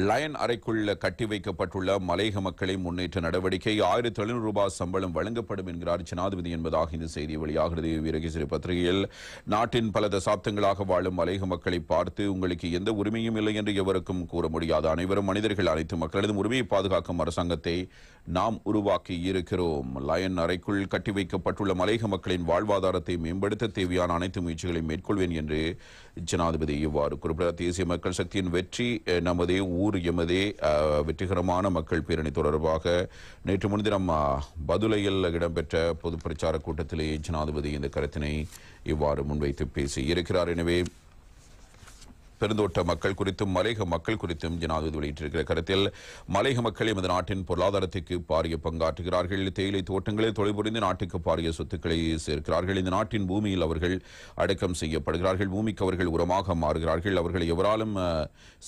Line அறைக்குள் கட்டி வைக்கப்பட்டுள்ள மலையக மக்களை முன்னேற்ற நடவடிக்கை ₹1700 சம்பளம் வழங்கப்படும் என்கிறார் ஜனாதிபதி என்பதாக இந்த செய்தி வெளியாகிறது. வீரகேசரி பத்திரிகையில் நாட்டின் பல தசாப்தங்களாக வாழும் மலையக மக்களை பார்த்து உங்களுக்கு எந்த உரிமையும் இல்லை என்று எவருக்கும் கூற முடியாது. அனைவரும் மனிதர்கள், அனைத்து மக்களதும் உரிமையை பாதுகாக்கும் அரசாங்கத்தை நாம் உருவாக்கி இருக்கிறோம். லயன் அறைக்குள் கட்டி வைக்கப்பட்டுள்ள மலையக மக்களின் வாழ்வாதாரத்தை மேம்படுத்த தேவையான அனைத்து முயற்சிகளையும் மேற்கொள்வேன் என்று ஜனாதிபதி இவ்வாறு குறிப்பிட்டார். தேசிய மக்கள் சக்தியின் வெற்றி நமதே ஊர் எமதே வெற்றிகரமான மக்கள் பேரணி தொடர்பாக நேற்று முன்தினம் பதுளையில் இடம்பெற்ற பொது பிரச்சார கூட்டத்திலே ஜனாதிபதி இந்த கருத்தினை இவ்வாறு முன்வைத்து பேசி இருக்கிறார். எனவே பெருந்தோட்ட மக்கள் குறித்தும் மலையக மக்கள் குறித்தும் ஜனாதிபதி வெளியிட்டிருக்கிற கருத்தில் மலையக மக்கள் எமது நாட்டின் பொருளாதாரத்திற்கு பாரிய பங்காற்றுகிறார்கள். தேயிலை தோட்டங்களில் தொழில்புரிந்து நாட்டுக்கு பாரிய சொத்துக்களை சேர்க்கிறார்கள். இந்த நாட்டின் பூமியில் அவர்கள் அடக்கம் செய்யப்படுகிறார்கள். பூமிக்கு அவர்கள் உரமாக மாறுகிறார்கள். அவர்கள் எவராலும்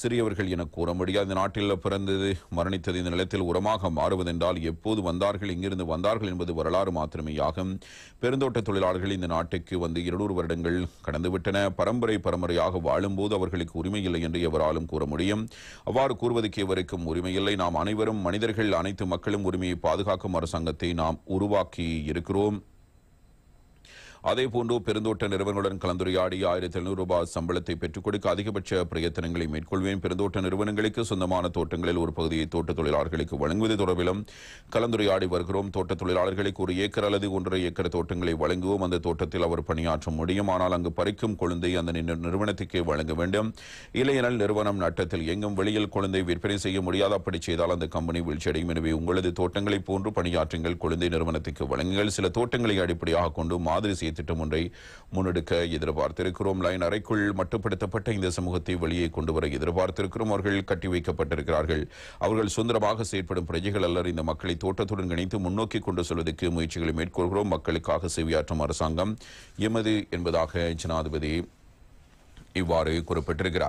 சிறியவர்கள் என கூற முடியாது. இந்த நாட்டில் பிறந்தது மரணித்தது இந்த நிலத்தில் உரமாக மாறுவதென்றால் எப்போது வந்தார்கள், எங்கிருந்து வந்தார்கள் என்பது வரலாறு மாத்திரமேயாகும். பெருந்தோட்ட தொழிலாளர்கள் இந்த நாட்டுக்கு வந்து 200 வருடங்கள் கடந்துவிட்டன. பரம்பரையாக வாழும்போது அவர்களுக்கு உரிமை இல்லை என்று எவராலும் கூற முடியும். அவ்வாறு கூறுவதற்கு எவருக்கும் உரிமை இல்லை. நாம் அனைவரும் மனிதர்கள், அனைத்து மக்களும் உரிமையை பாதுகாக்கும் அரசாங்கத்தை நாம் உருவாக்கி இருக்கிறோம். அதேபோன்று பெருந்தோட்ட நிறுவனங்களுடன் கலந்துரையாடி ₹1700 சம்பளத்தை பெற்றுக் கொடுக்க அதிகபட்ச பிரயத்தனங்களை மேற்கொள்வேன். பெருந்தோட்ட நிறுவனங்களுக்கு சொந்தமான தோட்டங்களில் ஒரு பகுதியை தோட்ட தொழிலாளர்களுக்கு வழங்குவது தொடர்பிலும் கலந்துரையாடி வருகிறோம். தோட்ட தொழிலாளர்களுக்கு 1 ஏக்கர் அல்லது 1.5 ஏக்கர் தோட்டங்களை வழங்குவோம். அந்த தோட்டத்தில் அவர் பணியாற்ற முடியும். ஆனால் அங்கு பறிக்கும் கொழுந்தை அந்த நிறுவனத்துக்கு வழங்க வேண்டும். இல்லையெனில் நிறுவனம் நட்டத்தில் எங்கும் வெளியில் கொழுந்தை விற்பனை செய்ய முடியாது. அப்படி செய்தால் அந்த கம்பெனி வீழ்ச்சியடையும். எனவே உங்களது தோட்டங்களை போன்று பணியாற்றுங்கள். கொழுந்தை நிறுவனத்துக்கு வழங்குங்கள். சில தோட்டங்களை அடிப்படையாக கொண்டு மாதிரி திட்டம் ஒன்றை முன்னெடுக்க எதிர்பார்த்திருக்கிறோம். லைன் அறைக்குள் மட்டுப்படுத்தப்பட்ட இந்த சமூகத்தை வெளியே கொண்டு வர எதிர்பார்த்திருக்கிறோம். அவர்கள் கட்டி வைக்கப்பட்டிருக்கிறார்கள். அவர்கள் சுதந்திரமாக செயற்படும் பிரஜைகள் அல்லர். இந்த மக்களை தோட்டத்துடன் இணைத்து முன்னோக்கி கொண்டு செல்வதற்கு முயற்சிகளை மேற்கொள்கிறோம். மக்களுக்காக சேவையாற்றும் அரசாங்கம் எமது என்பதாக ஜனாதிபதி இவ்வாறு குறிப்பிட்டிருக்கிறார்.